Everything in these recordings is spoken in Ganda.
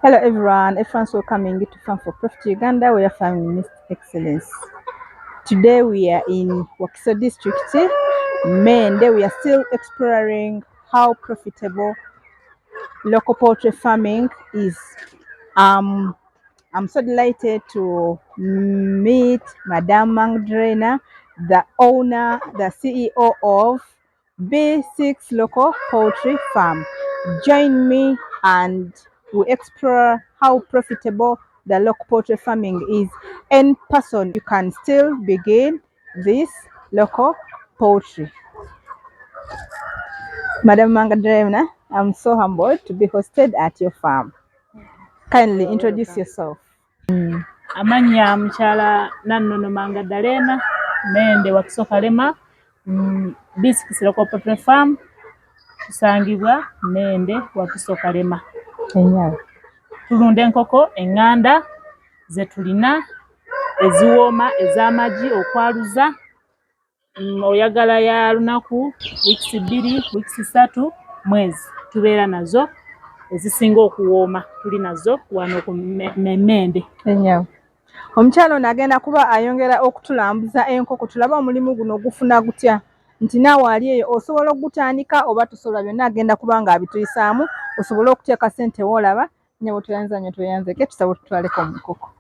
Hello everyone, everyone's welcoming to Farm for Profit Uganda, where farming meets excellence. Today we are in Wakiso district, Mende. We are still exploring how profitable local poultry farming is. I'm so delighted to meet Madame Magdalena, the owner, the CEO of B6 Local Poultry Farm. Join me and we explore how profitable the local poultry farming is in person. You can still begin this local poultry. Madam Magdalena, I'm so humbled to be hosted at your farm. Kindly introduce yourself. Amanya mchala Nannono Magdalena, Mende Wakiso Kalema, B6 Local Poultry Farm, kusangibwa Mende Wakiso Kalema. Tulunda enkoko enganda ze tulina eziwooma ez'amagi okwaluza, oyagala ya lunaku weeks 2 weeks 3 mwezi tubeera nazo ezisinga okuwooma tuli nazo wano ku Mende. Omukyala ono agenda kuba ayongera okutulambuza enkoko. Tulaba omulimu guno gufuna gutya, nti naawe ali eyo osobola okugutandika oba tosobola, byonna agenda kuba nga abituyisaamu osobole okuteeka ssente woolaba ne bwe tuyanza nnyo tweyanzeke tusaba tutwaleko mu nkoko.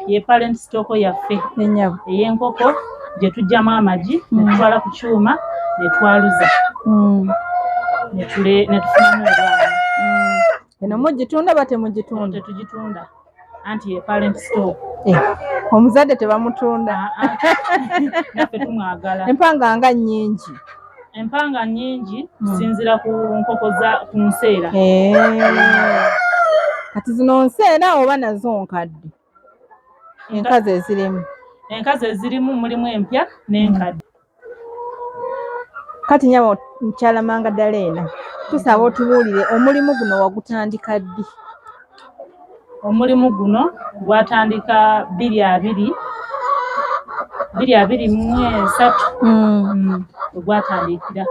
Ye parent stock yaffe ey'enkoko gye tujjamu amagi ne tutwala ku kyuma ne twaluza ne tufunamu obwana. Eno mugitunda oba temugitunda? Tetugitunda, anti ye parent stock. Omuzadde tebamutunda? Naffe tumwagala. Empanga nga nnyingi? Empanga nnyingi kusinziira ku nkoko ku nseera. Kati zino nseera oba nazo nkadde? Enkazi ezirimu? Enkazi ezirimu mulimu empya n'enkadde. Kati nnyabo mukyala Magdalena, tusaba otubuulire omulimu guno wagutandika ddi? Omulimu guno gwatandika 2023 gwatandikira.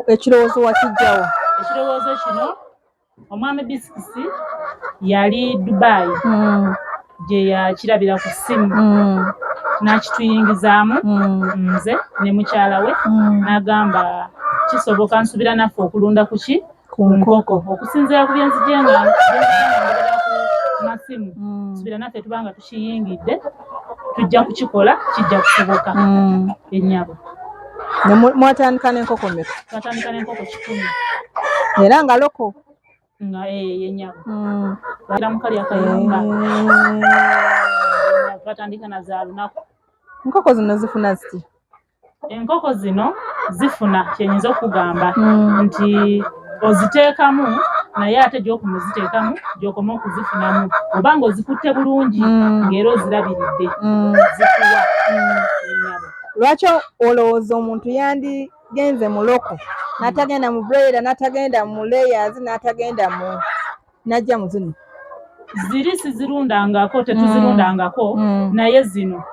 Ekirowoozo wakijjawo? Ekirowoozo kino omwami bisikisi yali Dubai gye yakirabira ku ssimu n'akituyingizaamu nze ne mukyala we n'agamba kisoboka nsubira naffe okulunda ku nkoko okusinziira ku byenzije nga ngoberera ku masimu nsubira naffe tuba nga tukiyingidde tujja kukikola kijja kusoboka. Ennyabo mwatandika n'enkoko mmeka? Twatandika n'enkoko 10. Era nga loko? Nga yennyabo era mukali akayunga twatandika na za lunaku. Enkoko zino zifuna ziti? Enkoko zino zifuna kyenyinza okugamba nti oziteekamu naye ate gy'okumuziteekamu gy'okoma okuzifunamu oba ng'ozikutte bulungi ng'era ozirabiridde zikuwa ennyabo. Lwaki olowooza omuntu yandigenze mu loko n'atagenda mu broiler n'atagenda mu layers n'atagenda mu najja mu zino? Ziri sizirundangako, tetuzirundangako naye zino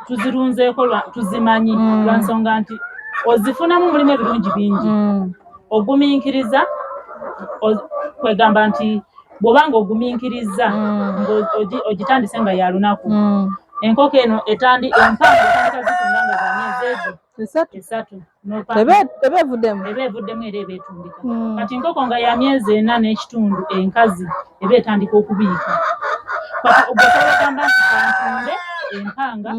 tuzirunzeeko tuzimanyi lwa nsonga nti ozifunamu mulimu ebirungi bingi. Ogumiikiriza kwegamba nti bw'oba nga ogumiikiriza ogitandise nga ya lunaku. Enkoko eno empanga etandika zitunda nga za myezi 3 ebeevuddemu era ebeetundika. Kati enkoko nga ya myezi 4 n'ekitundu enkazi eba etandika okubiika. Kati osobola okugamba nti kantunde empanga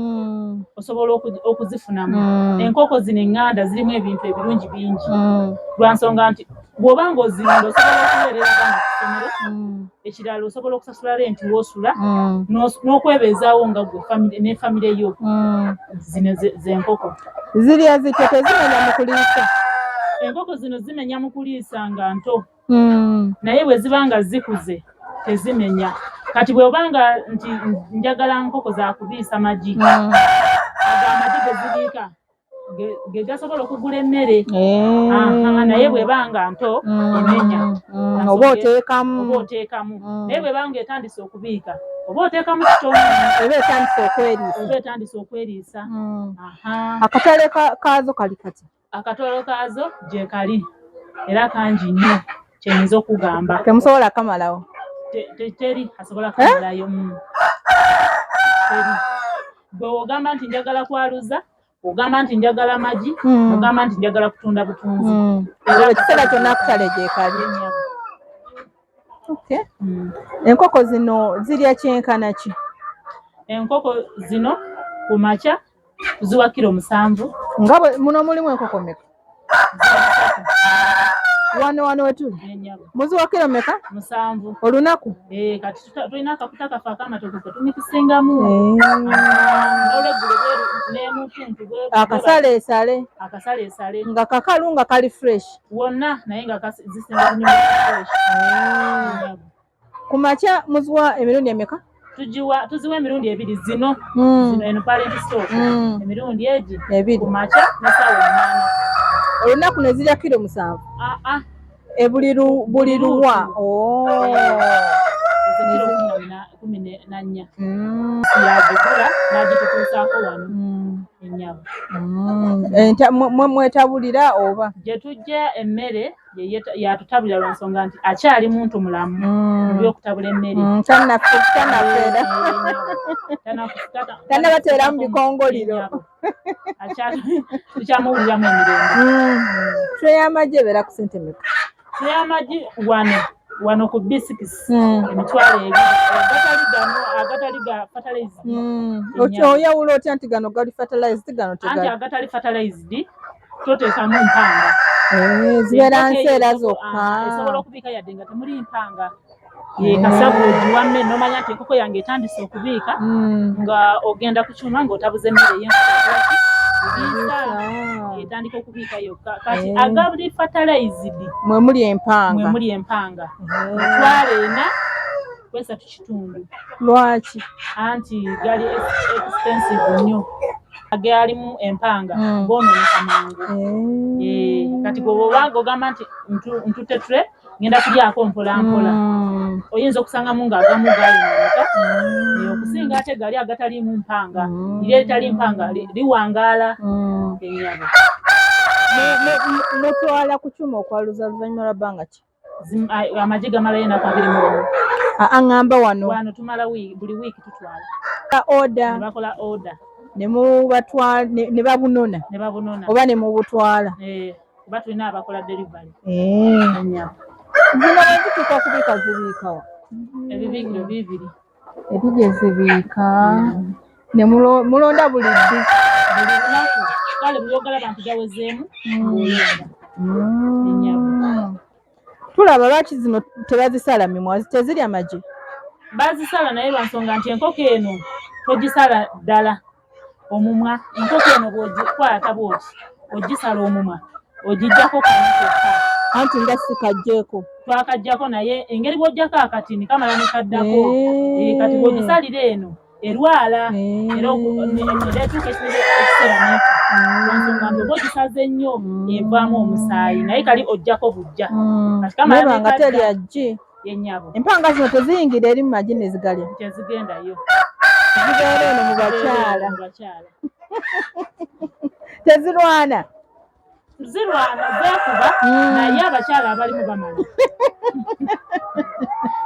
osobola okuzifunamu. Enkoko zino eŋŋanda zirimu ebintu ebirungi bingi lwa nsonga nti bw'oba ng'ozirunda osobola okubeerera abaana ku ssomero, ekirala osobola okusasula renti w'osula n'okwebeezaawo nga gwe ne famire yo. Zino z'enkoko. Zirya zitya, tezimenya mu kuliisa? Enkoko zino zimenya mu kuliisa nga nto naye bwe ziba nga zikuze tezimenya. Kati bw'oba nga nti njagala nkoko za kubiisa magi, aga amagi ge zibiika ge gasobola okugula emmere naye bwebanga nto emenya oba oteekamu naye bwebanga etandise okubiika oba oteekamu kitono oba etandise okweriisa akatale kaazo kali kati akatolo kaazo gye kali era kangi nnyo kyenyinza okugamba temusobola kamalawo teri asobola kamalayo teri gwe ogamba nti njagala kwaluza ogamba nti njagala magi ogamba nti njagala kutunda butunzi era ekiseera kyonna akatale gye kali enkoko zino zirya kyenkana ki enkoko zino ku makya tuziwa kilo 7 nga muno mulimu enkoko meka wano wetuli muziwa kilo meka 7 olunaku kati tulina akakuta kafe akamatoke ketumikisingamu akasaleesale nga kakalu nga kali fresh wonna naye nga zisinga kunyuma fresh ku makya muziwa emirundi emeka tuziwa emirundi 2 zino eno parent stock emirundi egi ku makya n'essaawa 8 olunaku ne zirya kilo 7 buli luwa yagigula n'agitutuusaako wano ennyabo mwetabulira oba gye tujja emmere yatutabulira lwa nsonga nti akyali muntu mulamu ebyokutabula emmere tannabateera mu bikongoliro tukyamuwuliramu emirembe tule y'amaggi ebeera ku sente meka tule y'amaggi wano ku B6 emitwalo 2 agatali ga fertilized oyawula otya nti gano gali fertilized gano anti agatali fertilized toteekamu mpanga zibeera nseera zokka esobola okubiika yadde nga temuli mpanga kasabu ogiwamme nomanya nti enkoko yange etandise okubiika nga ogenda ku kyuma ng'otabuza emmere y'enkoko etandika okubiika yokka kati agali fertilized mwe muli empanga mitwalo 4 kwesatu kitundu lwaki anti gali expensive nnyo agalimu empanga goononeka mangu kati gobanga ogamba nti ntutetule ngenda kulyako mpolampola oyinza okusangamu ng'agamu gayonooneka okusinga ate gali agatalimu mpanga iri eritali mpanga liwangaala ennyabo mutwala ku kyuma okwaluza oluvannyuma lwa bbanga ki amagi gamalayo enaku 21 aŋŋamba wano tumala buli wiiki tutwala order ne bakola order ne babunona oba ne mubutwala kuba tulina abakola delivery zino wezituuka okubiika zibiikawa ebibiikiro 2 ebigye zibiika ne mulonda buli lunaku kale buli ogala bantu gawezeemu ennyabo tulaba lwaki zino tebazisala mimwa tezirya magi bazisala naye lwa nsonga nti enkoko eno togisala ddala omumwa enkoko eno bw'ogikwata bw'oti ogisala omumwa ogijjako kano kyokka anti nga sikajjeeko twakajjako naye engeri bw'oggyako akatini kamala ne kaddako kati bw'ogisalira eno erwala era etuuka ekiseera neefa lwansonga nti oba ogisaze nnyo evaamu omusaayi naye kali oggyako bujja kati kamala nga terya ggi yennyabo empanga zino teziyingira eri mu magi ne zigalya tezigendayo zibeera eno mu bakyala tezirwana zeekuba naye abakyala abalimu bamala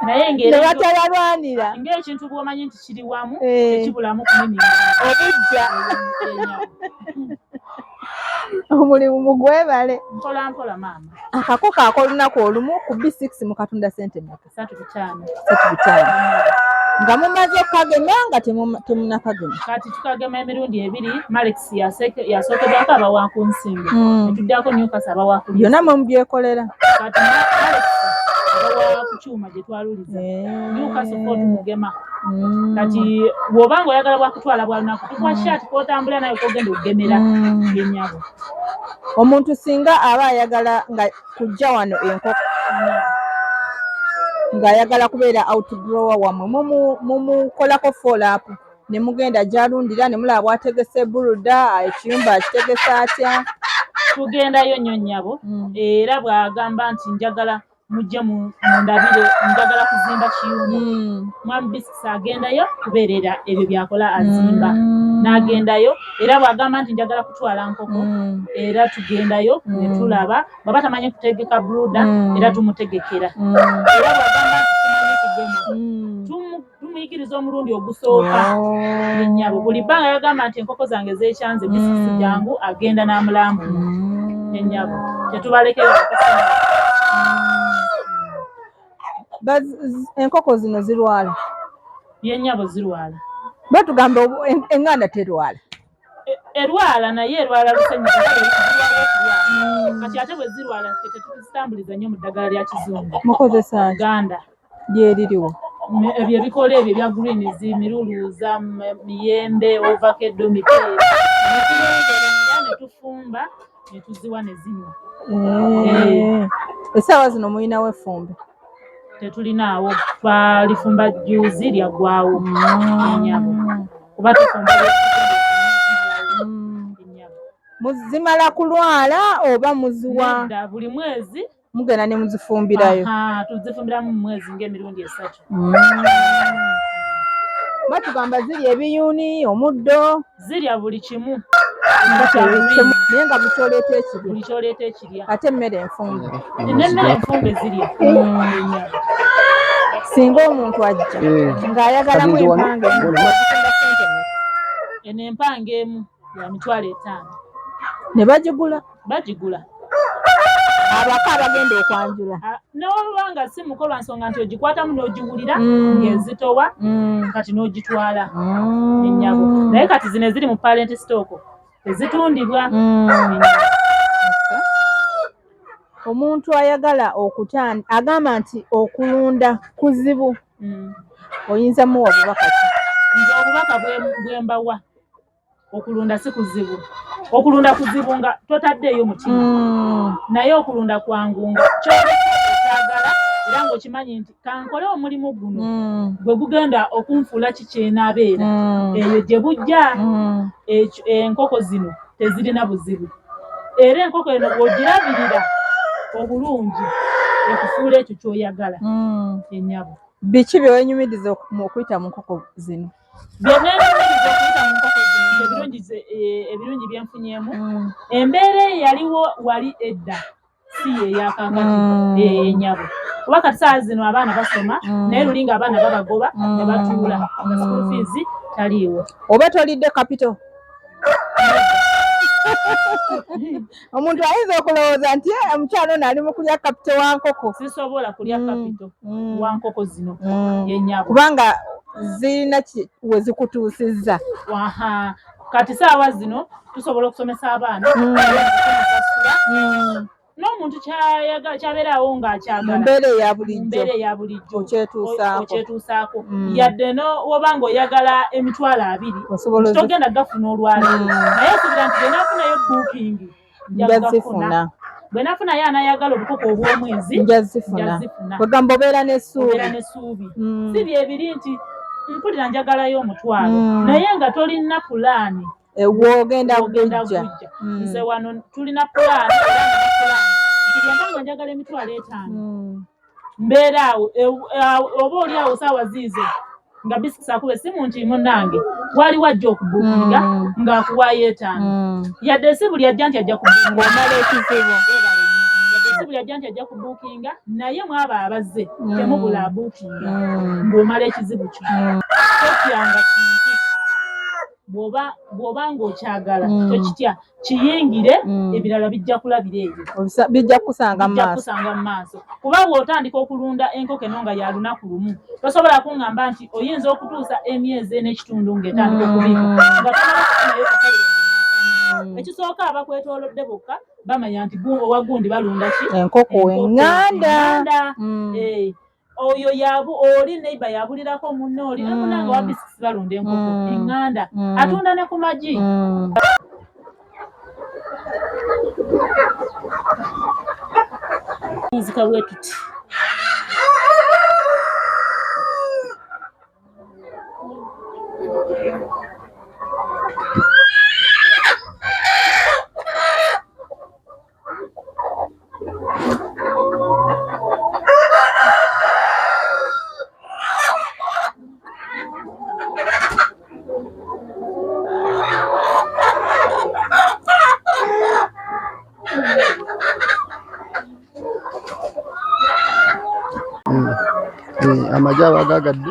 naye nebatabalwanira ng'ekintu bw'omanyi nti kiri wamu tekibulamu kumininga obujja omulimu mugwebale mpolampola maama akakoko ak'olunaku olumu ku B6 mukatunda sente mmeka 35 nga mumaze okukagema nga temunakagema kati tukagema emirundi 2 Malex yasookedwako abawa ku nsimbi netuddako Newcastle abawa ku byonna mwe mubyekolera kati Malex abawa ku kyuma gye twaluliza Newcastle ko tumugema kati bw'obanga oyagala bwakutwala bwa lunaku tukuwa shati kwotambula nayo kogenda okugemera yennyabo omuntu singa aba ayagala nga kujja wano enkoko ng'ayagala kubeera outgrower wamwe mumukolako follow up ne mugenda gy'alundira ne mulaba bw'ategese buluda ekiyumba akitegese atya? Tugendayo nnyo nnyabo era bw'agamba nti njagala mujje mundabire njagala kuzimba kiyumba mwami Bisikisi agendayo kubeerera ebyo byakola azimba n'agendayo era bw'agamba nti njagala kutwala nkoko era tugendayo ne tulaba bw'aba tamanyi kutegeka buluda era tumutegekera era bw'agamba nti tumanyi kugema tumuyigiriza omulundi ogusooka ennyabo buli bbanga yagamba nti enkoko zange zeekyanze Bisikisi jangu agenda n'amulambula ennyabo tetubalekera enkoko zino zirwala yennyabo zirwala batugamba eŋŋanda terwala erwala naye erwala lusenyiga kati ate bwe zirwala tetuzitambuliza nnyo mu ddagala lya kizungu mukozesa ganda lyeririwo ebyo ebikola ebyo ebya greens miruluuza miyembe ovakedo mipeera ne tufumba ne tuziwa ne zinywa essaawa zino muyinawo effumbe tetulinaawo twalifumba juuzi lyaggwawo ennyabo kuba tufumba zimala kulwala oba muziwa buli mwezi mugenda ne muzifumbirayo tuzifumbiramu mu mwezi ng'emirundi 3 batugamba zirya ebiyuuni omuddo zirya buli kimu naye nga buli kyoleeta ekirya ate emmere enfumbe n'emmere enfumbe zirya singa omuntu ajja ng'ayagalamu empanga eno empanga emu ya $5 ne bagigula abaka abagenda okwanjula n'olubanga si mukolwa nsonga nti ogikwatamu n'ogiwulira ng'ezitowa kati n'ogitwala ennyabo naye kati zino eziri mu parent stock tezitundibwa omuntu ayagala agamba nti okulunda kuzibu oyinza muwa bubaka ki nze obubaka bwembawa okulunda si kuzibu okulunda kuzibu nga totaddeeyo mutima naye okulunda kwangu nga kyagala era ng'okimanyi nti kankole omulimu guno gwe gugenda okunfuula kikyeenabeera eyo gye bujja enkoko zino tezirina buzibu era enkoko eno bw'ogirabirira obulungi ekufuula ekyo ky'oyagala ennyabo biki byewenyumiriza okuyita mu nkoko zino byenenyumiriza okuyita mu nkoko zino ebirungi byenfunyemu embeera eyaliwo wali edda si yeeyakakati ennyabo kuba kati saa zino abaana basoma naye luli nga abaana babagoba ne batuula nga school fees taliiwo oba tolidde kapito omuntu ayinza okulowooza nti omukyalo ono ali mu kulya kapito wa nkoko sisobola kulya kapito wa nkoko zino yennyabo kubanga zirina we zikutuusizza kati saawa zino tusobola okusomesa abaana n'omuntu kyabeerawo ng'akyagala mbeera eya bulijjo okyetuusaako yadde woba ng'oyagala emitwalo 2 togenda gafuna olwaleero naye okubira nti genaafunayo buukingi njazifuna bwe nafunayo anayagala obukoko obw'omwezi njazifuna kwegamba obeera n'essuubi si byebiri nti mpulira njagalayo omutwalo naye nga tolina pulaani wogenda gujja nze wano tulina pulaani nti nga njagala emitwalo 5 mbeera awo oba oli awo saawa ziizo nga Bisikisi akuba essimu nti munnange wali wajja okubuukinga ng'akuwaayo 5 yadde si buli ajja nti ajja ng'omala ekizibu si buli ajja nti ajja kubuukinga naye mwaba abazze temubula abuukinga ng'omala ekizibu kyo totyanga kintu bw'oba ng'okyagala tokitya kiyingire ebirala bijja kulabira ebyo bijja kusanga mu maaso kuba bw'otandika okulunda enkoko eno nga ya lunaku lumu tosobola kuŋŋamba nti oyinza okutuusa emyezi n'ekitundu ng'etandika okubiika nga tonayo ekisooka abakwetoolodde bokka bamanya nti owagundi balunda ki enkoko eŋŋanda oyo oli neiba yabulirako munne oli ne munange wa Bisikisi balunda enkoko eŋŋanda atunda ne ku magi nzika bwe tuti Amajja abagagadde